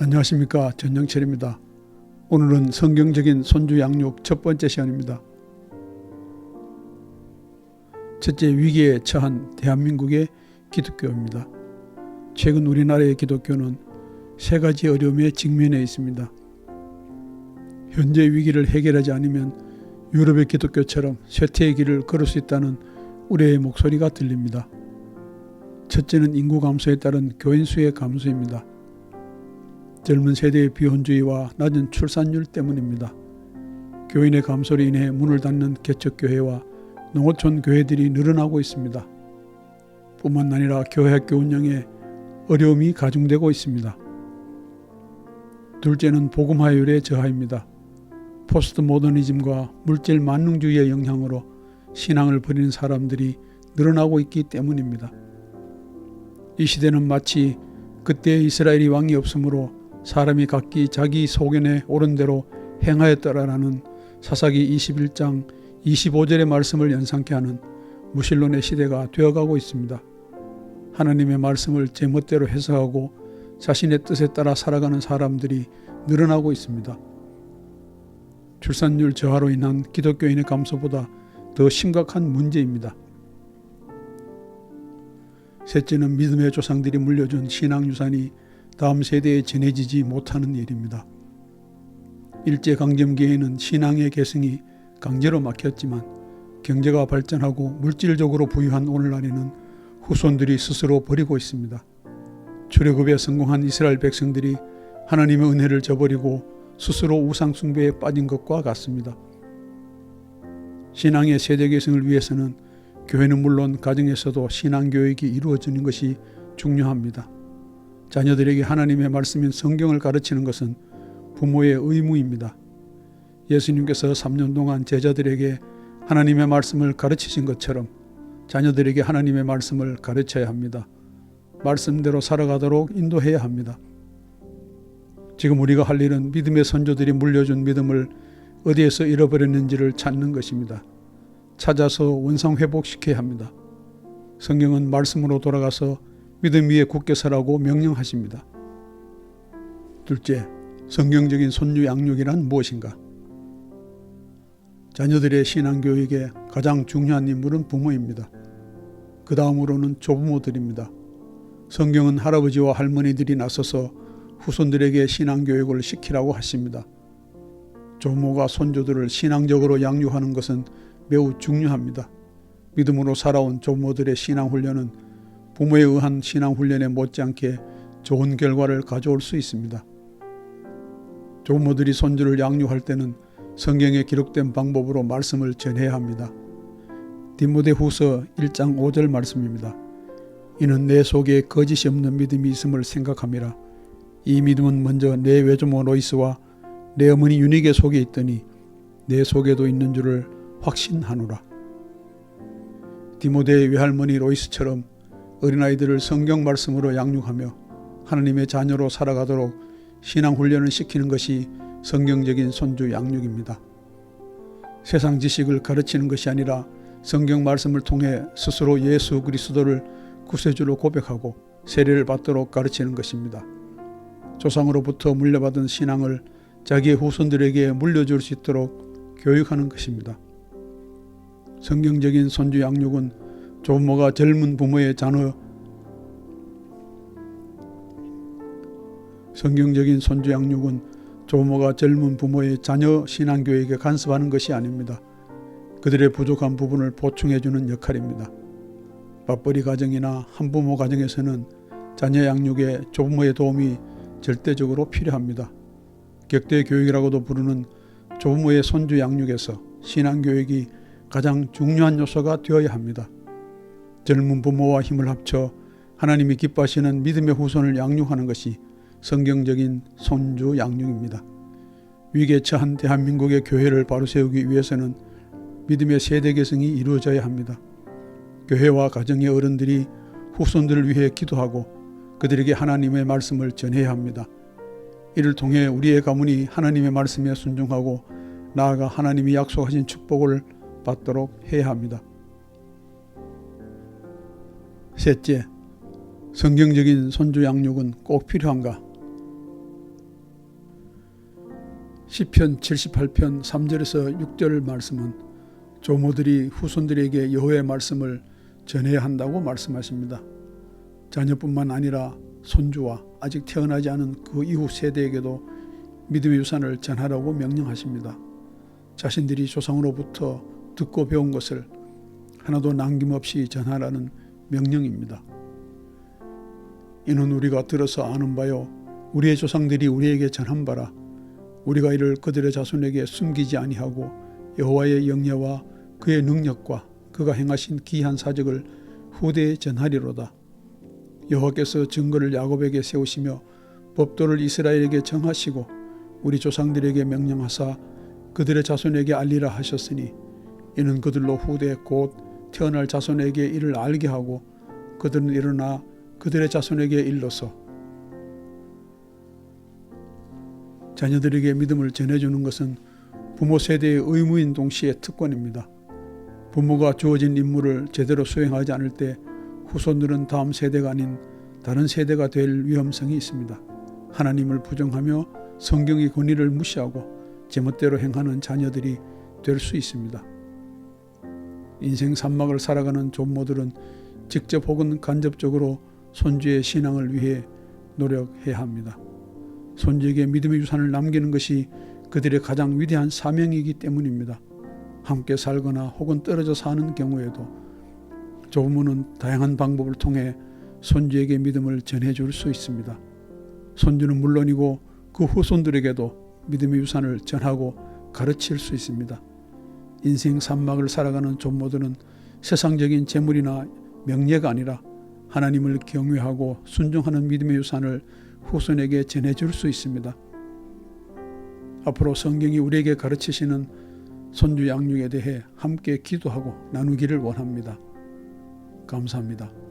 안녕하십니까, 전영철입니다. 오늘은 성경적인 손주 양육 첫 번째 시간입니다. 첫째, 위기에 처한 대한민국의 기독교입니다. 최근 우리나라의 기독교는 세 가지 어려움에 직면해 있습니다. 현재 위기를 해결하지 않으면 유럽의 기독교처럼 쇠퇴의 길을 걸을 수 있다는 우려의 목소리가 들립니다. 첫째는 인구 감소에 따른 교인 수의 감소입니다. 젊은 세대의 비혼주의와 낮은 출산율 때문입니다. 교인의 감소로 인해 문을 닫는 개척교회와 농어촌 교회들이 늘어나고 있습니다. 뿐만 아니라 교회학교 운영에 어려움이 가중되고 있습니다. 둘째는 복음화율의 저하입니다. 포스트 모더니즘과 물질 만능주의의 영향으로 신앙을 버리는 사람들이 늘어나고 있기 때문입니다. 이 시대는 마치 그때 이스라엘이 왕이 없으므로 사람이 각기 자기 소견에 옳은 대로 행하였더라라는 사사기 21장 25절의 말씀을 연상케 하는 무신론의 시대가 되어가고 있습니다. 하나님의 말씀을 제멋대로 해석하고 자신의 뜻에 따라 살아가는 사람들이 늘어나고 있습니다. 출산율 저하로 인한 기독교인의 감소보다 더 심각한 문제입니다. 셋째는 믿음의 조상들이 물려준 신앙유산이 다음 세대에 전해지지 못하는 일입니다. 일제강점기에는 신앙의 계승이 강제로 막혔지만 경제가 발전하고 물질적으로 부유한 오늘날에는 후손들이 스스로 버리고 있습니다. 출애굽에 성공한 이스라엘 백성들이 하나님의 은혜를 저버리고 스스로 우상 숭배에 빠진 것과 같습니다. 신앙의 세대 계승을 위해서는 교회는 물론 가정에서도 신앙교육이 이루어지는 것이 중요합니다. 자녀들에게 하나님의 말씀인 성경을 가르치는 것은 부모의 의무입니다. 예수님께서 3년 동안 제자들에게 하나님의 말씀을 가르치신 것처럼 자녀들에게 하나님의 말씀을 가르쳐야 합니다. 말씀대로 살아가도록 인도해야 합니다. 지금 우리가 할 일은 믿음의 선조들이 물려준 믿음을 어디에서 잃어버렸는지를 찾는 것입니다. 찾아서 원상회복시켜야 합니다. 성경은 말씀으로 돌아가서 믿음 위에 굳게 서라고 명령하십니다. 둘째, 성경적인 손주 양육이란 무엇인가? 자녀들의 신앙교육에 가장 중요한 인물은 부모입니다. 그 다음으로는 조부모들입니다. 성경은 할아버지와 할머니들이 나서서 후손들에게 신앙교육을 시키라고 하십니다. 조부모가 손주들을 신앙적으로 양육하는 것은 매우 중요합니다. 믿음으로 살아온 조부모들의 신앙훈련은 부모에 의한 신앙훈련에 못지않게 좋은 결과를 가져올 수 있습니다. 조부모들이 손주를 양육할 때는 성경에 기록된 방법으로 말씀을 전해야 합니다. 디모데후서 1장 5절 말씀입니다. 이는 내 속에 거짓이 없는 믿음이 있음을 생각함이라. 이 믿음은 먼저 내 외조모 로이스와 내 어머니 유니게 속에 있더니 내 속에도 있는 줄을 확신하노라. 디모데의 외할머니 로이스처럼 어린아이들을 성경 말씀으로 양육하며 하나님의 자녀로 살아가도록 신앙훈련을 시키는 것이 성경적인 손주 양육입니다. 세상 지식을 가르치는 것이 아니라 성경 말씀을 통해 스스로 예수 그리스도를 구세주로 고백하고 세례를 받도록 가르치는 것입니다. 조상으로부터 물려받은 신앙을 자기의 후손들에게 물려줄 수 있도록 교육하는 것입니다. 성경적인 손주 양육은 조부모가 젊은 부모의 성경적인 손주 양육은 조부모가 젊은 부모의 자녀 신앙교육에 간섭하는 것이 아닙니다. 그들의 부족한 부분을 보충해주는 역할입니다. 맞벌이 가정이나 한부모 가정에서는 자녀 양육에 조부모의 도움이 절대적으로 필요합니다. 격대 교육이라고도 부르는 조부모의 손주 양육에서 신앙교육이 가장 중요한 요소가 되어야 합니다. 젊은 부모와 힘을 합쳐 하나님이 기뻐하시는 믿음의 후손을 양육하는 것이 성경적인 손주 양육입니다. 위기에 처한 대한민국의 교회를 바로 세우기 위해서는 믿음의 세대 계승이 이루어져야 합니다. 교회와 가정의 어른들이 후손들을 위해 기도하고 그들에게 하나님의 말씀을 전해야 합니다. 이를 통해 우리의 가문이 하나님의 말씀에 순종하고 나아가 하나님이 약속하신 축복을 받도록 해야 합니다. 셋째, 성경적인 손주 양육은 꼭 필요한가? 시편 78편 3절에서 6절 말씀은 조모들이 후손들에게 여호와의 말씀을 전해야 한다고 말씀하십니다. 자녀뿐만 아니라 손주와 아직 태어나지 않은 그 이후 세대에게도 믿음의 유산을 전하라고 명령하십니다. 자신들이 조상으로부터 듣고 배운 것을 하나도 남김없이 전하라는 명령입니다. 이는 우리가 들어서 아는 바요 우리의 조상들이 우리에게 전한 바라. 우리가 이를 그들의 자손에게 숨기지 아니하고 여호와의 영예와 그의 능력과 그가 행하신 기이한 사적을 후대에 전하리로다. 여호와께서 증거를 야곱에게 세우시며 법도를 이스라엘에게 정하시고 우리 조상들에게 명령하사 그들의 자손에게 알리라 하셨으니 이는 그들로 후대 곧 태어날 자손에게 이를 알게 하고 그들은 일어나 그들의 자손에게 일러서 자녀들에게 믿음을 전해주는 것은 부모 세대의 의무인 동시에 특권입니다. 부모가 주어진 임무를 제대로 수행하지 않을 때 후손들은 다음 세대가 아닌 다른 세대가 될 위험성이 있습니다. 하나님을 부정하며 성경의 권위를 무시하고 제멋대로 행하는 자녀들이 될 수 있습니다. 인생 산막을 살아가는 조모들은 직접 혹은 간접적으로 손주의 신앙을 위해 노력해야 합니다. 손주에게 믿음의 유산을 남기는 것이 그들의 가장 위대한 사명이기 때문입니다. 함께 살거나 혹은 떨어져 사는 경우에도 조부모는 다양한 방법을 통해 손주에게 믿음을 전해줄 수 있습니다. 손주는 물론이고 그 후손들에게도 믿음의 유산을 전하고 가르칠 수 있습니다. 인생 산막을 살아가는 조모들은 세상적인 재물이나 명예가 아니라 하나님을 경외하고 순종하는 믿음의 유산을 후손에게 전해줄 수 있습니다. 앞으로 성경이 우리에게 가르치시는 손주 양육에 대해 함께 기도하고 나누기를 원합니다. 감사합니다.